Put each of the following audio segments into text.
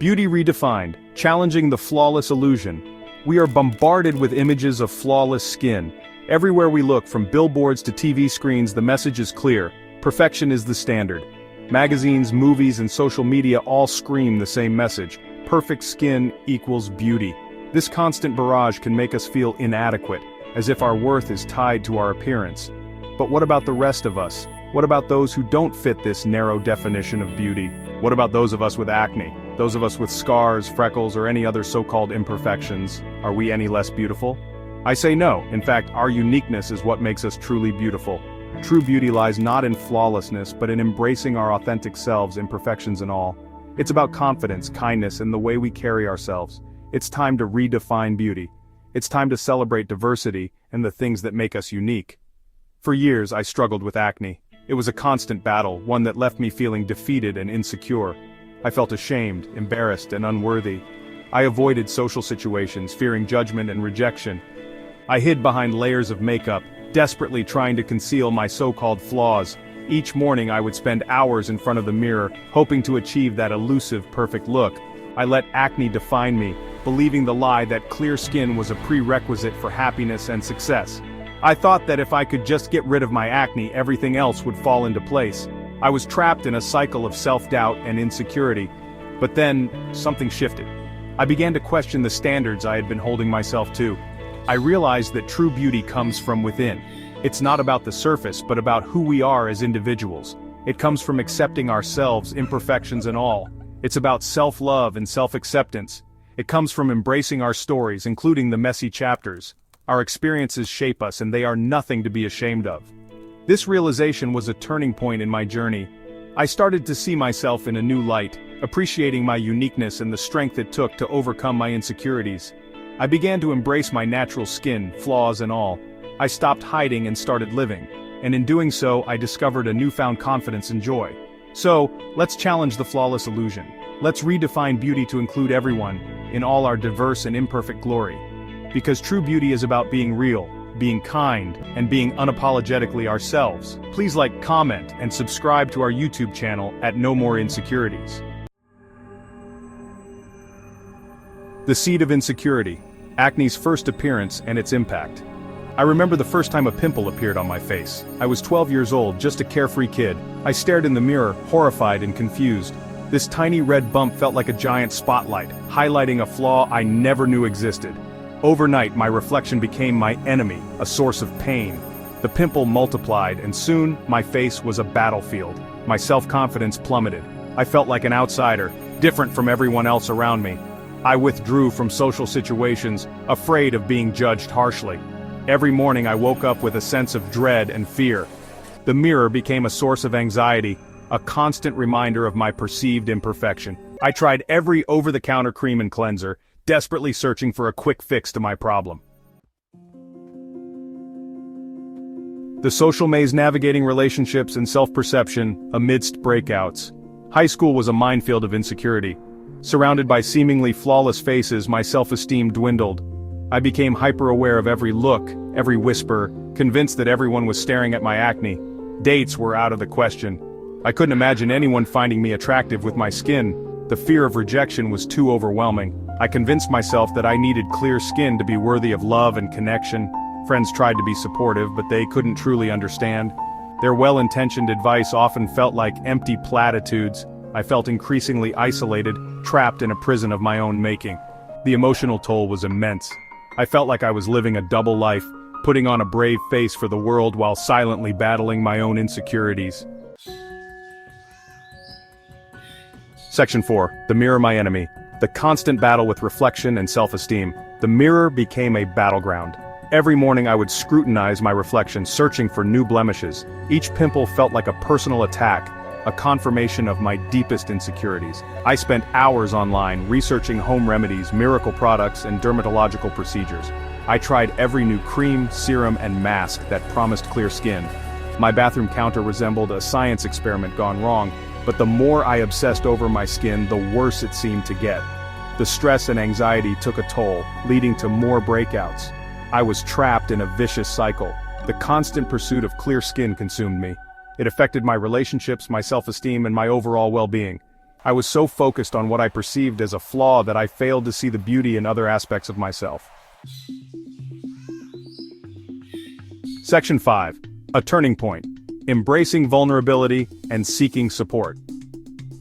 Beauty redefined, challenging the flawless illusion. We are bombarded with images of flawless skin. Everywhere we look, from billboards to TV screens, the message is clear: perfection is the standard. Magazines, movies, and social media all scream the same message: perfect skin equals beauty. This constant barrage can make us feel inadequate, as if our worth is tied to our appearance. But what about the rest of us? What about those who don't fit this narrow definition of beauty? What about those of us with acne? Those of us with scars, freckles, or any other so-called imperfections? Are we any less beautiful? I say no. In fact, our uniqueness is what makes us truly beautiful. True beauty lies not in flawlessness, but in embracing our authentic selves, imperfections and all. It's about confidence, kindness, and the way we carry ourselves. It's time to redefine beauty. It's time to celebrate diversity and the things that make us unique. For years, I struggled with acne. It was a constant battle, one that left me feeling defeated and insecure. I felt ashamed, embarrassed, and unworthy. I avoided social situations, fearing judgment and rejection. I hid behind layers of makeup, desperately trying to conceal my so-called flaws. Each morning I would spend hours in front of the mirror, hoping to achieve that elusive, perfect look. I let acne define me, believing the lie that clear skin was a prerequisite for happiness and success. I thought that if I could just get rid of my acne, everything else would fall into place. I was trapped in a cycle of self-doubt and insecurity. But then, something shifted. I began to question the standards I had been holding myself to. I realized that true beauty comes from within. It's not about the surface, but about who we are as individuals. It comes from accepting ourselves, imperfections and all. It's about self-love and self-acceptance. It comes from embracing our stories, including the messy chapters. Our experiences shape us, and they are nothing to be ashamed of. This realization was a turning point in my journey. I started to see myself in a new light, appreciating my uniqueness and the strength it took to overcome my insecurities. I began to embrace my natural skin, flaws and all. I stopped hiding and started living, and in doing so, I discovered a newfound confidence and joy. So, let's challenge the flawless illusion. Let's redefine beauty to include everyone, in all our diverse and imperfect glory. Because true beauty is about being real, being kind, and being unapologetically ourselves. Please like, comment, and subscribe to our YouTube channel at No More Insecurities. The seed of insecurity, acne's first appearance and its impact. I remember the first time a pimple appeared on my face. I was 12 years old, just a carefree kid. I stared in the mirror, horrified and confused. This tiny red bump felt like a giant spotlight, highlighting a flaw I never knew existed. Overnight, my reflection became my enemy, a source of pain. The pimple multiplied, and soon, my face was a battlefield. My self-confidence plummeted. I felt like an outsider, different from everyone else around me. I withdrew from social situations, afraid of being judged harshly. Every morning I woke up with a sense of dread and fear. The mirror became a source of anxiety, a constant reminder of my perceived imperfection. I tried every over-the-counter cream and cleanser, desperately searching for a quick fix to my problem. The social maze, navigating relationships and self-perception amidst breakouts. High school was a minefield of insecurity. Surrounded by seemingly flawless faces, my self-esteem dwindled. I became hyper-aware of every look, every whisper, convinced that everyone was staring at my acne. Dates were out of the question. I couldn't imagine anyone finding me attractive with my skin. The fear of rejection was too overwhelming. I convinced myself that I needed clear skin to be worthy of love and connection. Friends tried to be supportive, but they couldn't truly understand. Their well-intentioned advice often felt like empty platitudes. I felt increasingly isolated, trapped in a prison of my own making. The emotional toll was immense. I felt like I was living a double life, putting on a brave face for the world while silently battling my own insecurities. Section 4. The mirror, my enemy. The constant battle with reflection and self-esteem. The mirror became a battleground. Every morning I would scrutinize my reflection, searching for new blemishes. Each pimple felt like a personal attack, a confirmation of my deepest insecurities. I spent hours online researching home remedies, miracle products, and dermatological procedures. I tried every new cream, serum, and mask that promised clear skin. My bathroom counter resembled a science experiment gone wrong, but the more I obsessed over my skin, the worse it seemed to get. The stress and anxiety took a toll, leading to more breakouts. I was trapped in a vicious cycle. The constant pursuit of clear skin consumed me. It affected my relationships, my self-esteem, and my overall well-being. I was so focused on what I perceived as a flaw that I failed to see the beauty in other aspects of myself. Section 5. A turning point. Embracing vulnerability and seeking support.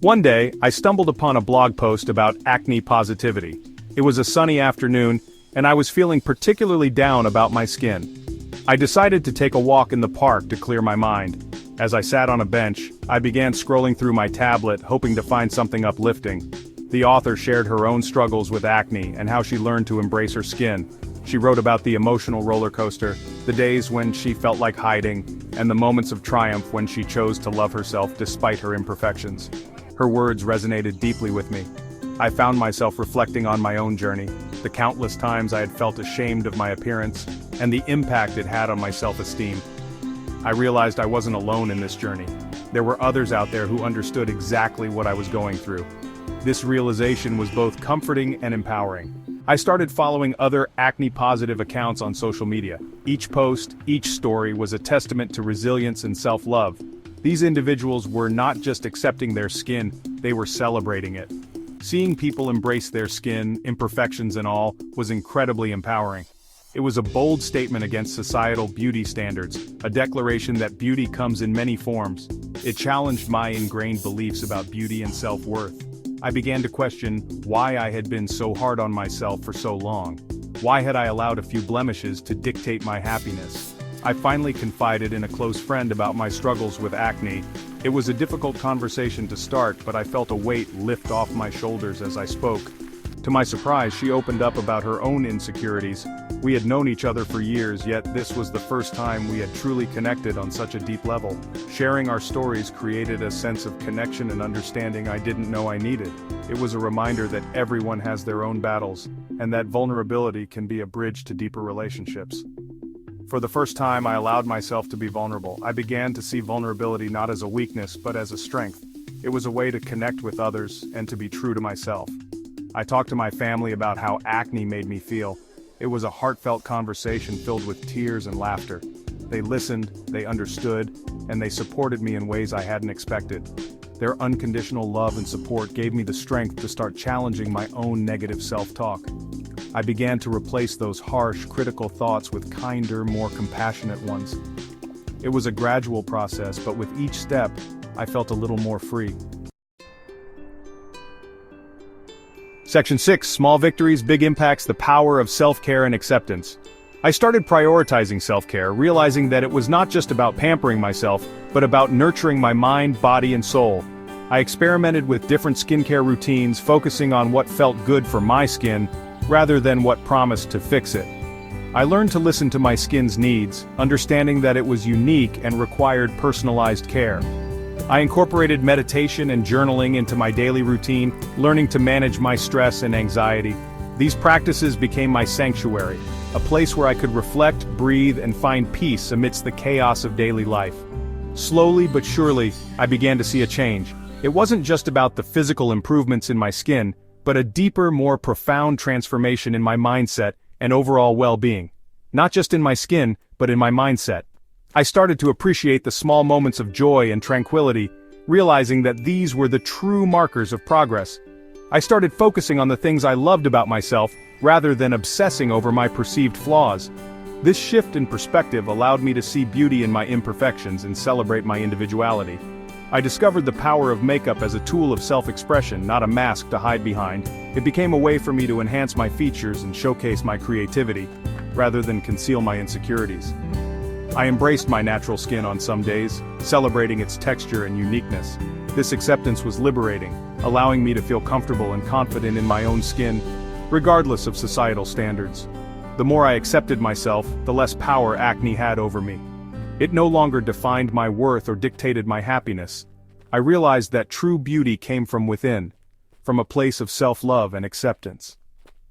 One day, I stumbled upon a blog post about acne positivity. It was a sunny afternoon, and I was feeling particularly down about my skin. I decided to take a walk in the park to clear my mind. As I sat on a bench, I began scrolling through my tablet, hoping to find something uplifting. The author shared her own struggles with acne and how she learned to embrace her skin. She wrote about the emotional roller coaster, the days when she felt like hiding, and the moments of triumph when she chose to love herself despite her imperfections. Her words resonated deeply with me. I found myself reflecting on my own journey, the countless times I had felt ashamed of my appearance, and the impact it had on my self-esteem. I realized I wasn't alone in this journey. There were others out there who understood exactly what I was going through. This realization was both comforting and empowering. I started following other acne-positive accounts on social media. Each post, each story was a testament to resilience and self-love. These individuals were not just accepting their skin, they were celebrating it. Seeing people embrace their skin, imperfections and all, was incredibly empowering. It was a bold statement against societal beauty standards, a declaration that beauty comes in many forms. It challenged my ingrained beliefs about beauty and self-worth. I began to question why I had been so hard on myself for so long. Why had I allowed a few blemishes to dictate my happiness? I finally confided in a close friend about my struggles with acne. It was a difficult conversation to start, but I felt a weight lift off my shoulders as I spoke. To my surprise, she opened up about her own insecurities. We had known each other for years, yet this was the first time we had truly connected on such a deep level. Sharing our stories created a sense of connection and understanding I didn't know I needed. It was a reminder that everyone has their own battles, and that vulnerability can be a bridge to deeper relationships. For the first time, I allowed myself to be vulnerable. I began to see vulnerability not as a weakness, but as a strength. It was a way to connect with others and to be true to myself. I talked to my family about how acne made me feel. It was a heartfelt conversation filled with tears and laughter. They listened, they understood, and they supported me in ways I hadn't expected. Their unconditional love and support gave me the strength to start challenging my own negative self-talk. I began to replace those harsh, critical thoughts with kinder, more compassionate ones. It was a gradual process, but with each step, I felt a little more free. Section 6. Small victories, big impacts, the power of self-care and acceptance. I started prioritizing self-care, realizing that it was not just about pampering myself, but about nurturing my mind, body, and soul. I experimented with different skincare routines, focusing on what felt good for my skin, rather than what promised to fix it. I learned to listen to my skin's needs, understanding that it was unique and required personalized care. I incorporated meditation and journaling into my daily routine, learning to manage my stress and anxiety. These practices became my sanctuary, a place where I could reflect, breathe, and find peace amidst the chaos of daily life. Slowly but surely, I began to see a change. It wasn't just about the physical improvements in my skin, but a deeper, more profound transformation in my mindset and overall well-being. Not just in my skin, but in my mindset. I started to appreciate the small moments of joy and tranquility, realizing that these were the true markers of progress. I started focusing on the things I loved about myself, rather than obsessing over my perceived flaws. This shift in perspective allowed me to see beauty in my imperfections and celebrate my individuality. I discovered the power of makeup as a tool of self-expression, not a mask to hide behind. It became a way for me to enhance my features and showcase my creativity, rather than conceal my insecurities. I embraced my natural skin on some days, celebrating its texture and uniqueness. This acceptance was liberating, allowing me to feel comfortable and confident in my own skin, regardless of societal standards. The more I accepted myself, the less power acne had over me. It no longer defined my worth or dictated my happiness. I realized that true beauty came from within, from a place of self-love and acceptance.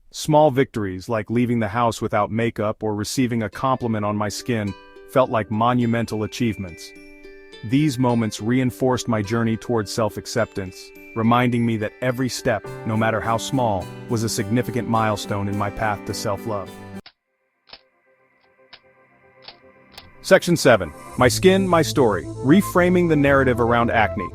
Small victories like leaving the house without makeup or receiving a compliment on my skin felt like monumental achievements. These moments reinforced my journey towards self-acceptance, reminding me that every step, no matter how small, was a significant milestone in my path to self-love. Section 7. My skin, my story. Reframing the narrative around acne.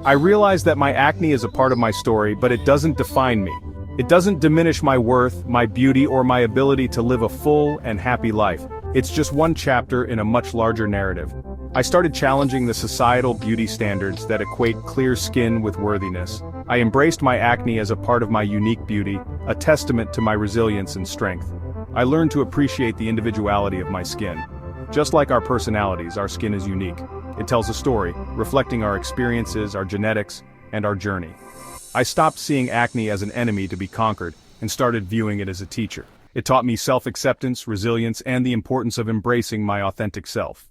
I realized that my acne is a part of my story, but it doesn't define me. It doesn't diminish my worth, my beauty, or my ability to live a full and happy life. It's just one chapter in a much larger narrative. I started challenging the societal beauty standards that equate clear skin with worthiness. I embraced my acne as a part of my unique beauty, a testament to my resilience and strength. I learned to appreciate the individuality of my skin. Just like our personalities, our skin is unique. It tells a story, reflecting our experiences, our genetics, and our journey. I stopped seeing acne as an enemy to be conquered, and started viewing it as a teacher. It taught me self-acceptance, resilience, and the importance of embracing my authentic self.